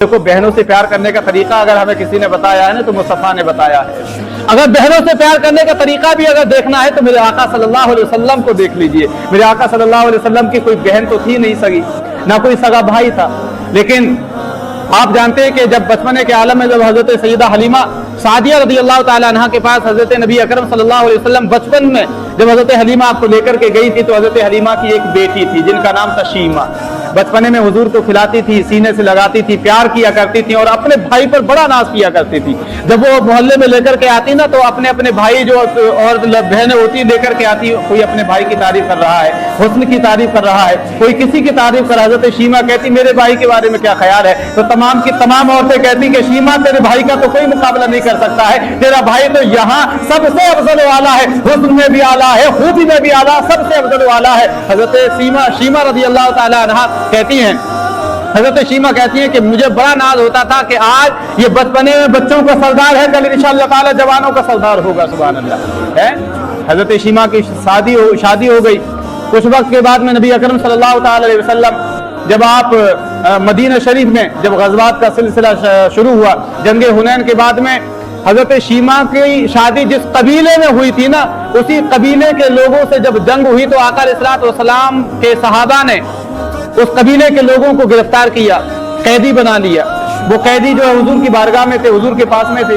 देखो बहनों से प्यार करने का तरीका अगर हमें किसी ने बताया है ना तो मुस्तफा ने बताया है। अगर बहनों से प्यार करने का तरीका भी अगर देखना है तो मेरे आका सल्लल्लाहु अलैहि वसल्लम को देख लीजिए। मेरे आका सल्लल्लाहु अलैहि वसल्लम की कोई बहन तो थी नहीं सगी, ना कोई सगा भाई था, लेकिन आप जानते हैं कि जब बचपने के आलम में जब हजरत सैयदा हलीमा सादिया रज़ियल्लाहु ताला अन्हा के पास हजरत नबी अकरम सल्लल्लाहु अलैहि वसल्लम बचपन में जब हजरत हलीमा आपको लेकर के गई थी तो हजरत हलीमा की एक बेटी थी जिनका नाम था शीमा। बचपने में हुजूर को खिलाती थी, सीने से लगाती थी, प्यार किया करती थी और अपने भाई पर बड़ा नाज किया करती थी। जब वो मोहल्ले में लेकर के आती ना तो अपने अपने भाई जो और बहनें होती लेकर के आती, कोई अपने भाई की तारीफ कर रहा है, हुस्न की तारीफ कर रहा है, कोई किसी की तारीफ कर। हजरत शीमा कहती मेरे भाई के बारे में क्या ख्याल है, तो तमाम की तमाम औरतें कहती कि शीमा तेरे भाई का तो कोई मुकाबला नहीं कर सकता है, तेरा भाई तो यहाँ सबसे अफजल वाला है, हुस्न में भी आला है, खूबी में भी आला, सबसे अफजल वाला है। हजरत शीमा रज़ियल्लाहु ताला अन्हा कहती हैं, हजरत शीमा कहती हैं कि मुझे बड़ा नाज होता था कि आज ये बचपने में बच्चों का सरदार है, कल इंशाअल्लाह ताला जवानों का सरदार होगा। सुभान अल्लाह है। हजरत शीमा की शादी हो गई। कुछ वक्त के बाद में नबी अकरम सल्लल्लाहु ताला अलैहि वसल्लम जब आप मदीना शरीफ में जब गज़वात का सिलसिला शुरू हुआ, जंग हुनैन के बाद में हजरत शीमा की शादी जिस कबीले में हुई थी ना, उसी कबीले के लोगों से जब जंग हुई तो आका अलैहिस्सलातु वस्सलाम के सहाबा ने उस कबीले के लोगों को गिरफ्तार किया, कैदी बना लिया। वो कैदी जो है हुजूर की बारगाह में थे, हुजूर के पास में थे।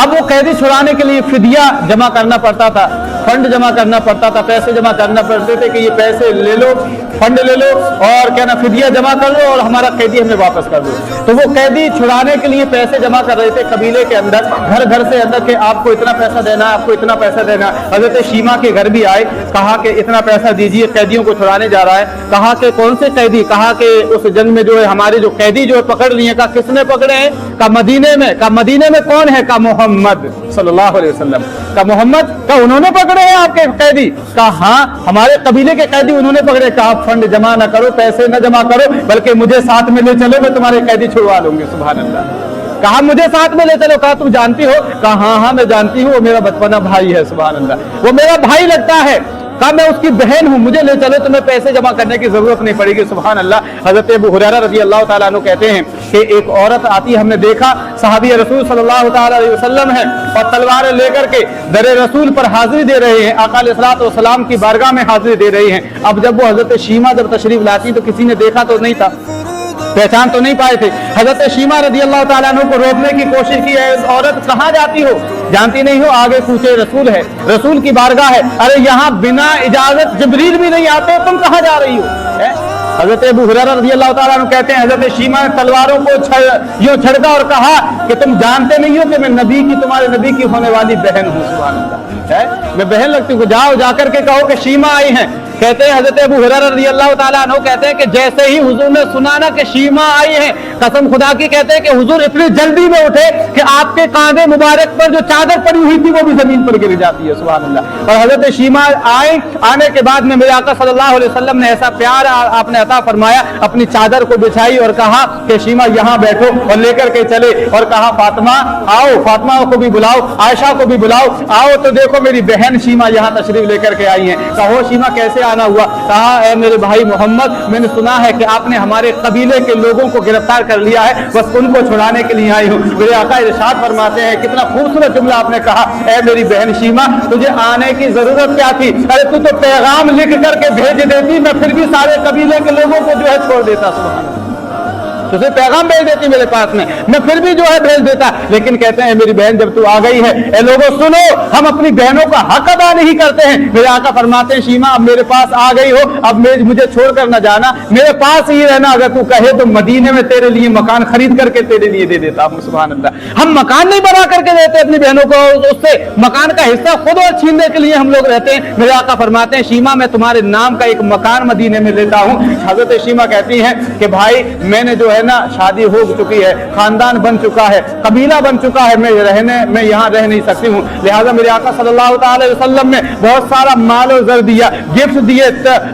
अब वो कैदी छुड़ाने के लिए फिदिया जमा करना पड़ता था, फंड जमा करना पड़ता था, पैसे जमा करना पड़ते थे कि ये पैसे ले लो, फंड ले लो और क्या ना फिदिया जमा कर लो और हमारा कैदी हमें वापस कर दो। तो वो कैदी छुड़ाने के लिए पैसे जमा कर रहे थे कबीले के अंदर, घर घर से अंदर के आपको इतना पैसा देना, आपको इतना पैसा देना। हजरत शीमा के घर भी आए, कहा कि इतना पैसा दीजिए, कैदियों को छुड़ाने जा रहा है। कहा कि कौन से कैदी? कहा कि उस जंग में जो है हमारे जो कैदी जो है पकड़ लिए। कहा किसने पकड़े हैं? कहा मदीने में। कहा मदीने में कौन है? कहा मोहम्मद सल्लल्लाहु अलैहि वसल्लम। कहा मोहम्मद? कहा उन्होंने पकड़े हैं आपके कैदी? कहा हाँ हमारे कबीले के कैदी उन्होंने पकड़े। कहा फंड जमा ना करो, पैसे न जमा करो, बल्कि मुझे साथ में ले चलो, मैं तुम्हारे कैदी छुड़वा लूंगी। सुभान अल्लाह। कहा मुझे साथ में ले चलो। कहा तुम जानती हो? कहा हाँ हाँ मैं जानती हूँ, वो मेरा बचपना भाई है। सुभान अल्लाह, वो मेरा भाई लगता है। कहा मैं उसकी बहन हूँ, मुझे ले चलो, तुम्हें पैसे जमा करने की जरूरत नहीं पड़ेगी। सुभान अल्लाह। हजरत अबू हुरैरा रज़ियल्लाहु ताला अन्हु कहते हैं कि एक औरत आती, हमने देखा सहाबी रसूल सल्लल्लाहु ताला अलैहि वसल्लम है और तलवारें लेकर के दरे रसूल पर हाजिरी दे रहे हैं, आका अलैहिस्सलातु वस्सलाम की बारगाह में हाजिरी दे रहे हैं। अब जब वो हजरत शीमा जब तशरीफ लाती तो किसी ने देखा तो नहीं था, पहचान तो नहीं पाए थे। हजरत शीमा रज़ियल्लाहु ताला अन्हु को रोकने की कोशिश की, औरत कहाँ जाती हो? जानती नहीं हो? आगे पूछे रसूल है, रसूल की बारगाह है। अरे यहाँ बिना इजाजत जिब्रील भी नहीं आते, तुम कहाँ जा रही हो? हजरत अबू हुरैरा रज़ियल्लाहु ताला अन्हु कहते हैं हजरत शीमा ने तलवारों को यूं छड़का और कहा कि तुम जानते नहीं हो कि मैं नबी की, तुम्हारे नबी की होने वाली बहन हूँ। सुभान अल्लाह है, मैं बहन लगती हूँ। जाओ जाकर के कहो कि शीमा आई हैं। कहते हैं हजरत अबू हुरैरा रज़ियल्लाहु ताला अन्हु कहते हैं कि जैसे ही हुजूर ने सुना ना कि शीमा आई है, कसम खुदा की कहते हैं कि हुजूर इतनी जल्दी में उठे कि आपके कांधे मुबारक पर जो चादर पड़ी हुई थी वो भी जमीन पर गिर जाती है। सुभान अल्लाह। और हजरत शीमा आए, आने के बाद में मेरे आका सल्लल्लाहु अलैहि वसल्लम ने ऐसा प्यार आपने अता फरमाया, अपनी चादर को बिछाई और कहा कि शीमा यहाँ बैठो, और लेकर के चले और कहा फातिमा आओ, फातिमा को भी बुलाओ, आयशा को भी बुलाओ, आओ तो देखो मेरी बहन शीमा यहाँ तशरीफ लेकर के आई है। कहो शीमा कैसे आना हुआ? कहा ऐ मेरे भाई मोहम्मद, मैंने सुना है कि आपने हमारे कबीले के लोगों को गिरफ्तार कर लिया है, बस उनको छुड़ाने के लिए आई हूँ। मेरे आका इरशाद फरमाते हैं, कितना खूबसूरत जुमला आपने कहा, ऐ मेरी बहन शीमा तुझे आने की जरूरत क्या थी? अरे तू तो पैगाम लिख करके भेज देती, मैं फिर भी सारे कबीले के लोगों को जो है छोड़ देता। सुभान अल्लाह, तुझे पैगाम भेज देती मेरे पास में, मैं फिर भी जो है भेज देता। लेकिन कहते हैं मेरी बहन जब तू आ गई है, ए लोगों सुनो, हम अपनी बहनों का हक अदा नहीं करते हैं। मेरे आका फरमाते हैं शीमा अब मेरे पास आ गई हो, अब मुझे छोड़ कर न जाना, मेरे पास ही रहना। अगर तू कहे तो मदीने में तेरे लिए मकान खरीद करके तेरे लिए दे देता हूँ। सुभान अल्लाह। हम मकान नहीं बना करके देते अपनी बहनों को, उससे मकान का हिस्सा खुद और छीनने के लिए हम लोग रहते हैं। मेरे आका फरमाते हैं शीमा मैं तुम्हारे नाम का एक मकान मदीने में लेता हूँ। हजरत शीमा कहती है कि भाई मैंने जो है ना शादी हो चुकी है, खानदान बन चुका है, कबीला बन चुका है, मैं यहाँ रह नहीं सकती हूँ। लिहाजा मेरे आका सल्लल्लाहु अलैहि वसल्लम ने बहुत सारा माल और ज़र दिया, गिफ्ट दिए,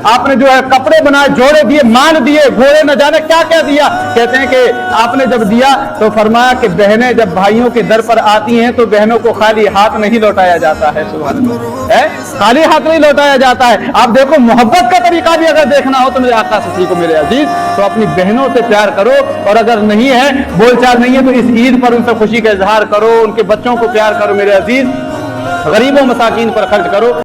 आपने जो है कपड़े बनाए, जोड़े दिए, माल दिए, घोड़े न जाने क्या क्या दिया। कहते हैं कि आपने जब दिया तो फरमाया कि बहनें जब भाइयों के दर पर आती हैं तो बहनों को खाली हाथ नहीं लौटाया जाता है। सुभान अल्लाह, खाली हाथ नहीं लौटाया जाता है। आप देखो मोहब्बत का तरीका भी अगर देखना हो तो मेरे आका से सीखो मेरे अजीज, तो अपनी बहनों से प्यार करो, اور اگر نہیں ہے بول چال نہیں ہے تو اس عید پر ان سے خوشی کا اظہار کرو، ان کے بچوں کو پیار کرو میرے عزیز، غریبوں مساکین پر خرچ کرو۔